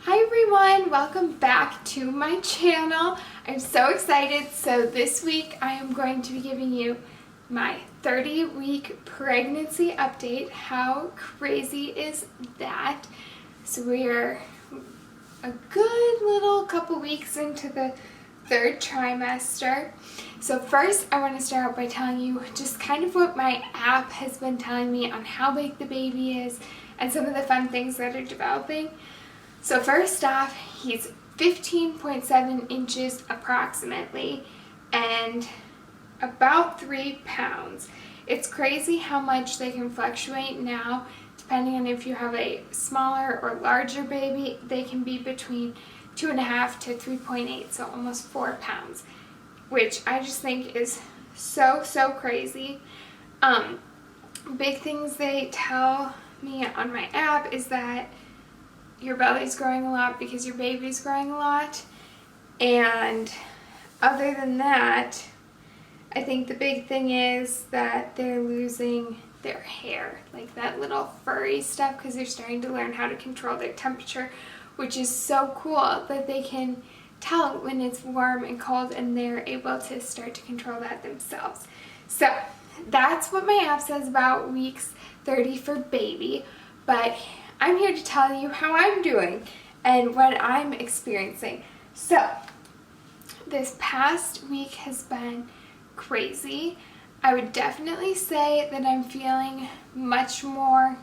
Hi everyone, welcome back to my channel. I'm so excited. So this week I am going to be giving you my 30-week pregnancy update. How crazy is that? So we're a good little couple weeks into the third trimester. So first I want to start out by telling you just kind of what my app has been telling me on how big the baby is and some of the fun things that are developing. So first off, he's 15.7 inches approximately and about 3 pounds. It's crazy how much they can fluctuate now depending on if you have a smaller or larger baby. They can be between 2.5 to 3.8, so almost 4 pounds, which I just think is so crazy. Big things they tell me on my app is that your belly's growing a lot because your baby's growing a lot. And other than that, I think the big thing is that they're losing their hair, like that little furry stuff, because they're starting to learn how to control their temperature, which is so cool that they can tell when it's warm and cold and they're able to start to control that themselves. So that's what my app says about weeks 30 for baby, but I'm here to tell you how I'm doing and what I'm experiencing. So this past week has been crazy. I would definitely say that I'm feeling much more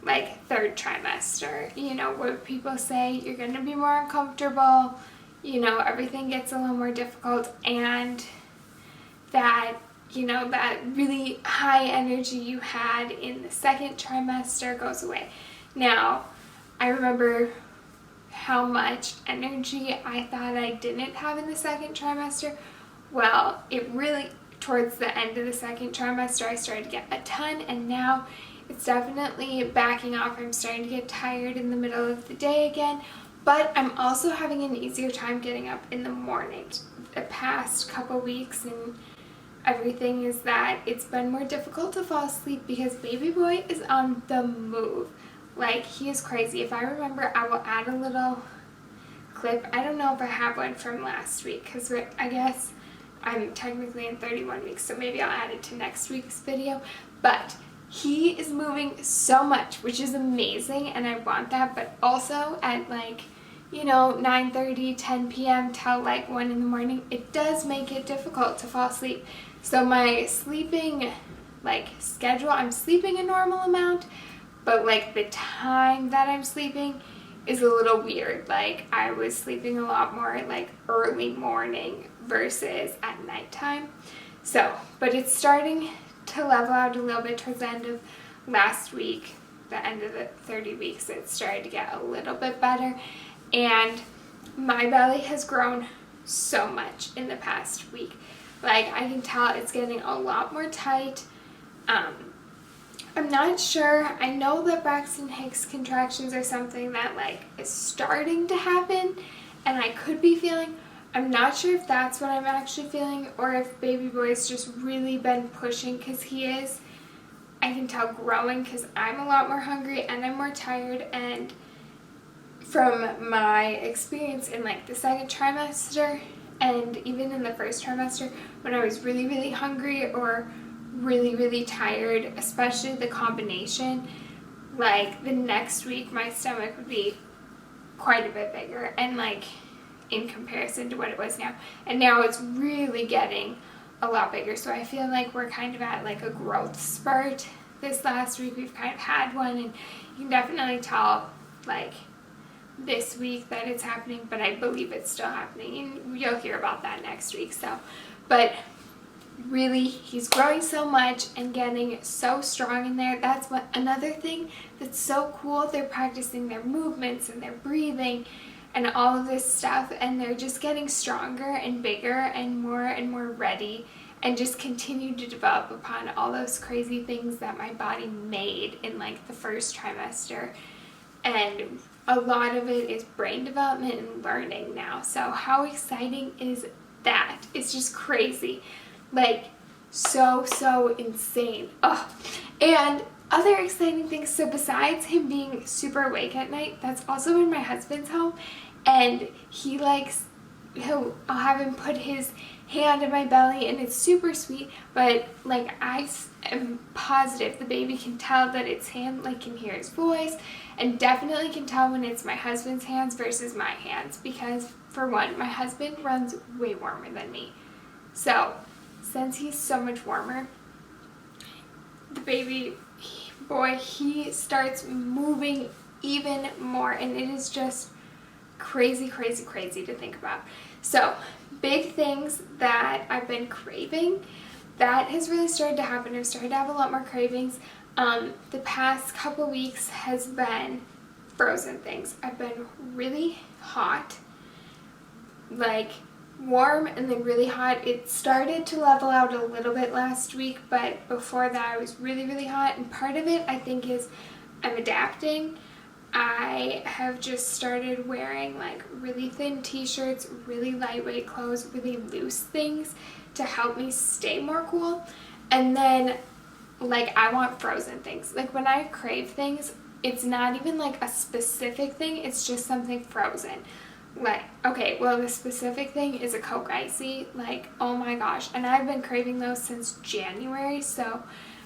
like third trimester. You know, where people say you're going to be more uncomfortable, you know, everything gets a little more difficult, and that, you know, that really high energy you had in the second trimester goes away. Now, I remember how much energy I thought I didn't have in the second trimester. Well, it really, towards the end of the second trimester, I started to get a ton, and now it's definitely backing off. I'm starting to get tired in the middle of the day again, but I'm also having an easier time getting up in the morning. The past couple weeks and everything is that it's been more difficult to fall asleep because baby boy is on the move. Like, he is crazy. If I remember, I will add a little clip. I don't know if I have one from last week because I guess I'm technically in 31 weeks, so maybe I'll add it to next week's video. But he is moving so much, which is amazing, and I want that. But also at, like, you know, 9:30, 10 p.m. till like 1 in the morning, it does make it difficult to fall asleep. So my sleeping, like, schedule, I'm sleeping a normal amount, but like the time that I'm sleeping is a little weird. Like, I was sleeping a lot more like early morning versus at nighttime. So, but it's starting to level out a little bit towards the end of last week, the end of the 30 weeks. It started to get a little bit better, and my belly has grown so much in the past week. Like, I can tell it's getting a lot more tight. I'm not sure. I know that Braxton Hicks contractions are something that, like, is starting to happen, and I could be feeling. I'm not sure if that's what I'm actually feeling or if baby boy's just really been pushing, because he is, I can tell, growing, because I'm a lot more hungry and I'm more tired. And from my experience in like the second trimester and even in the first trimester, when I was really hungry or really tired, especially the combination, like the next week my stomach would be quite a bit bigger, and like in comparison to what it was now, and now it's really getting a lot bigger. So I feel like we're kind of at like a growth spurt. This last week we've kind of had one, and you can definitely tell like this week that it's happening, but I believe it's still happening, and you'll hear about that next week. So, but really, he's growing so much and getting so strong in there. That's what another thing that's so cool. They're practicing their movements and their breathing and all of this stuff, and they're just getting stronger and bigger and more ready, and just continue to develop upon all those crazy things that my body made in like the first trimester. And a lot of it is brain development and learning now. So how exciting is that? It's just crazy. Like, so insane. Oh, and other exciting things, so besides him being super awake at night, that's also when my husband's home, and he likes, I'll have him put his hand in my belly, and it's super sweet, but like I am positive the baby can tell that it's him, like can hear his voice, and definitely can tell when it's my husband's hands versus my hands, because for one, my husband runs way warmer than me. So since he's so much warmer, the baby boy, he starts moving even more, and it is just crazy, crazy, crazy to think about. So big things that I've been craving, that has really started to happen. I've started to have a lot more cravings. The past couple weeks has been frozen things. I've been really hot, like warm and then really hot. It started to level out a little bit last week, but before that I was really, really hot, and part of it I think is I'm adapting. I have just started wearing like really thin t-shirts, really lightweight clothes, really loose things to help me stay more cool. And then like I want frozen things. Like when I crave things, it's not even like a specific thing, it's just something frozen. Like, okay, well the specific thing is a Coke Icy, like oh my gosh, and I've been craving those since January, so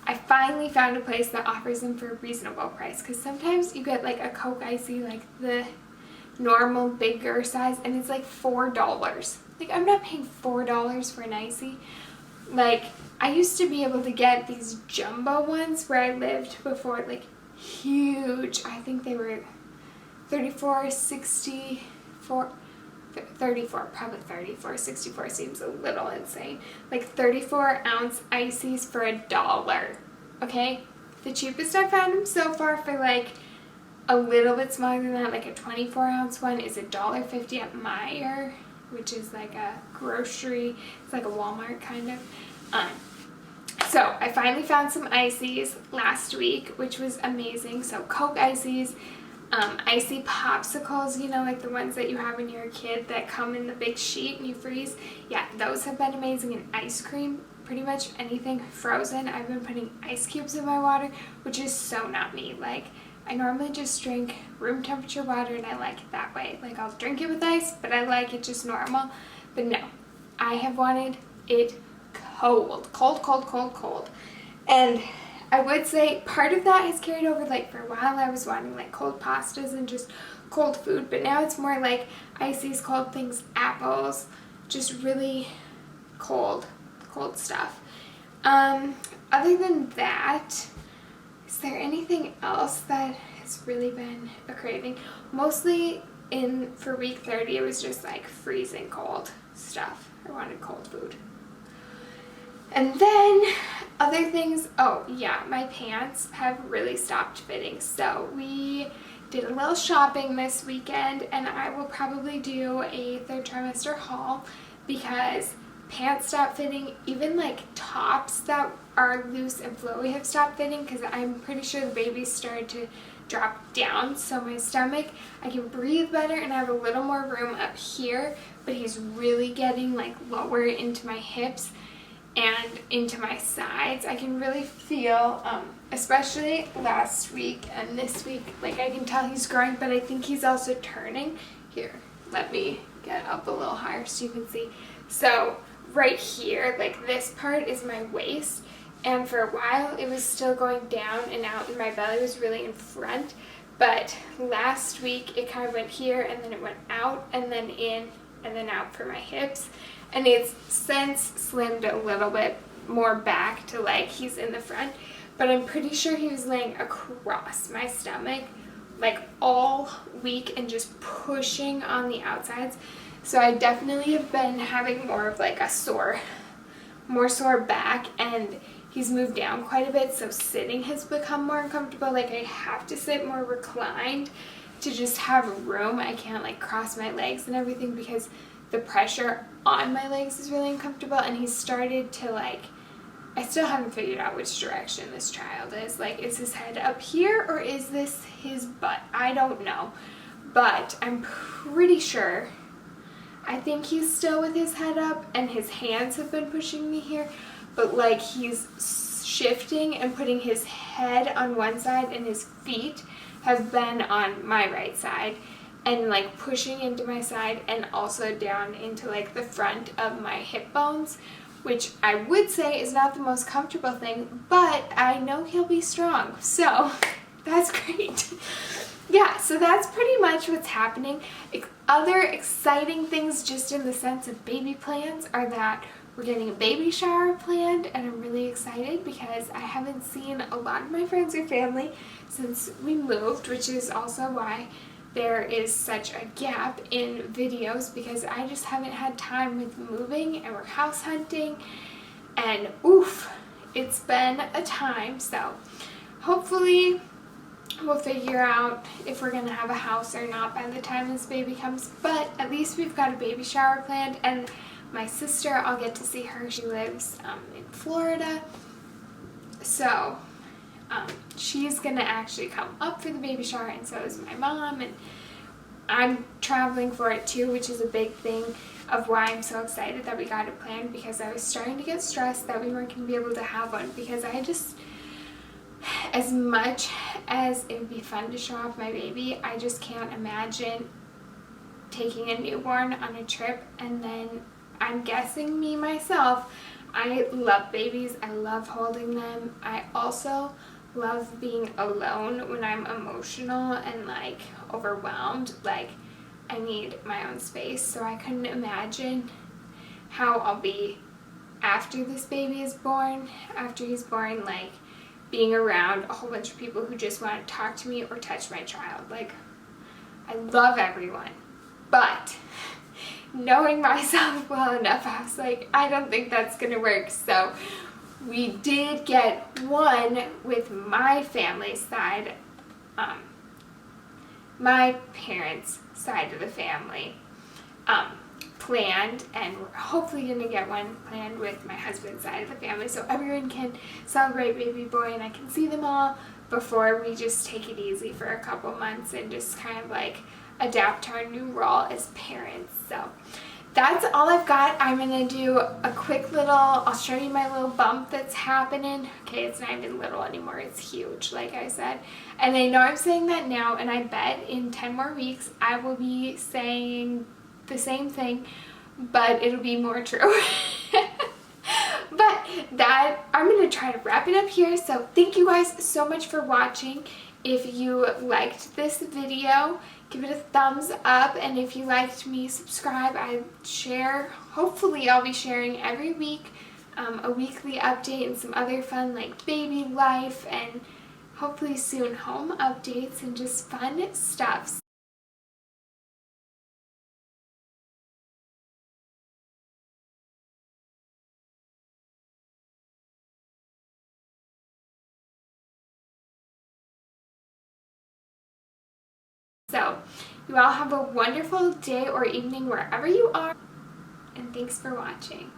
I finally found a place that offers them for a reasonable price, because sometimes you get like a Coke Icy, like the normal bigger size, and it's like $4. Like I'm not paying $4 for an Icy. Like I used to be able to get these jumbo ones where I lived before, like huge, I think they were 34, 64, 34, probably 34, 64 seems a little insane. Like 34-ounce ices for $1, okay? The cheapest I've found them so far for like a little bit smaller than that, like a 24-ounce one is $1.50 at Meijer, which is like a grocery, it's like a Walmart kind of. So I finally found some ices last week, which was amazing. So Coke Ices, icy popsicles, you know, like the ones that you have when you're a kid that come in the big sheet and you freeze. Yeah, those have been amazing. And ice cream, pretty much anything frozen. I've been putting ice cubes in my water, which is so not me. Like I normally just drink room temperature water, and I like it that way. Like I'll drink it with ice, but I like it just normal. But no, I have wanted it cold, cold, cold, cold, cold. And I would say part of that has carried over. Like for a while I was wanting like cold pastas and just cold food, but now it's more like ices, cold things, apples, just really cold stuff. Other than that, is there anything else that has really been a craving? Mostly for week 30 it was just like freezing cold stuff. I wanted cold food. And then other things, oh yeah, my pants have really stopped fitting. So we did a little shopping this weekend, and I will probably do a third trimester haul because pants stopped fitting. Even like tops that are loose and flowy have stopped fitting, because I'm pretty sure the baby started to drop down, so my stomach, I can breathe better and I have a little more room up here, but he's really getting like lower into my hips and into my sides. I can really feel, especially last week and this week, like I can tell he's growing, but I think he's also turning. Here, let me get up a little higher so you can see. So right here, like this part is my waist, and for a while it was still going down and out, and my belly was really in front, but last week it kind of went here, and then it went out, and then in, and then out for my hips. And it's since slimmed a little bit more back to like he's in the front, but I'm pretty sure he was laying across my stomach like all week and just pushing on the outsides. So I definitely have been having more of like a more sore back, and he's moved down quite a bit, so sitting has become more uncomfortable. Like I have to sit more reclined to just have room. I can't like cross my legs and everything because the pressure on my legs is really uncomfortable. And he's started to like, I still haven't figured out which direction this child is. Like, is his head up here or is this his butt? I don't know, but I'm pretty sure, I think he's still with his head up and his hands have been pushing me here, but like he's shifting and putting his head on one side and his feet have been on my right side, and like pushing into my side and also down into like the front of my hip bones, which I would say is not the most comfortable thing, but I know he'll be strong, so that's great. Yeah, so that's pretty much what's happening. Other exciting things just in the sense of baby plans are that we're getting a baby shower planned, and I'm really excited because I haven't seen a lot of my friends or family since we moved, which is also why there is such a gap in videos, because I just haven't had time with moving, and we're house hunting, and oof, it's been a time. So hopefully we'll figure out if we're gonna have a house or not by the time this baby comes, but at least we've got a baby shower planned. And my sister, I'll get to see her. She lives in Florida, so she's gonna actually come up for the baby shower, and so is my mom, and I'm traveling for it too, which is a big thing of why I'm so excited that we got it planned, because I was starting to get stressed that we weren't gonna be able to have one, because I just, as much as it would be fun to show off my baby, I just can't imagine taking a newborn on a trip. And then I'm guessing me myself, I love babies, I love holding them. I also love being alone when I'm emotional and like overwhelmed, like I need my own space. So I couldn't imagine how I'll be after this baby is born, after he's born, like being around a whole bunch of people who just want to talk to me or touch my child. Like, I love everyone, but knowing myself well enough, I was like, I don't think that's gonna work. So we did get one with my family's side, my parents' side of the family, planned, and we're hopefully going to get one planned with my husband's side of the family, so everyone can celebrate baby boy and I can see them all before we just take it easy for a couple months and just kind of like adapt to our new role as parents. So that's all I've got. I'm going to do a quick little, I'll show you my little bump that's happening. Okay, it's not even little anymore, it's huge, like I said. And I know I'm saying that now, and I bet in 10 more weeks I will be saying the same thing, but it'll be more true. But that, I'm going to try to wrap it up here. So thank you guys so much for watching. If you liked this video, give it a thumbs up, and if you liked me, subscribe. I share, hopefully I'll be sharing every week a weekly update and some other fun like baby life, and hopefully soon home updates and just fun stuff. So you all have a wonderful day or evening wherever you are, and thanks for watching.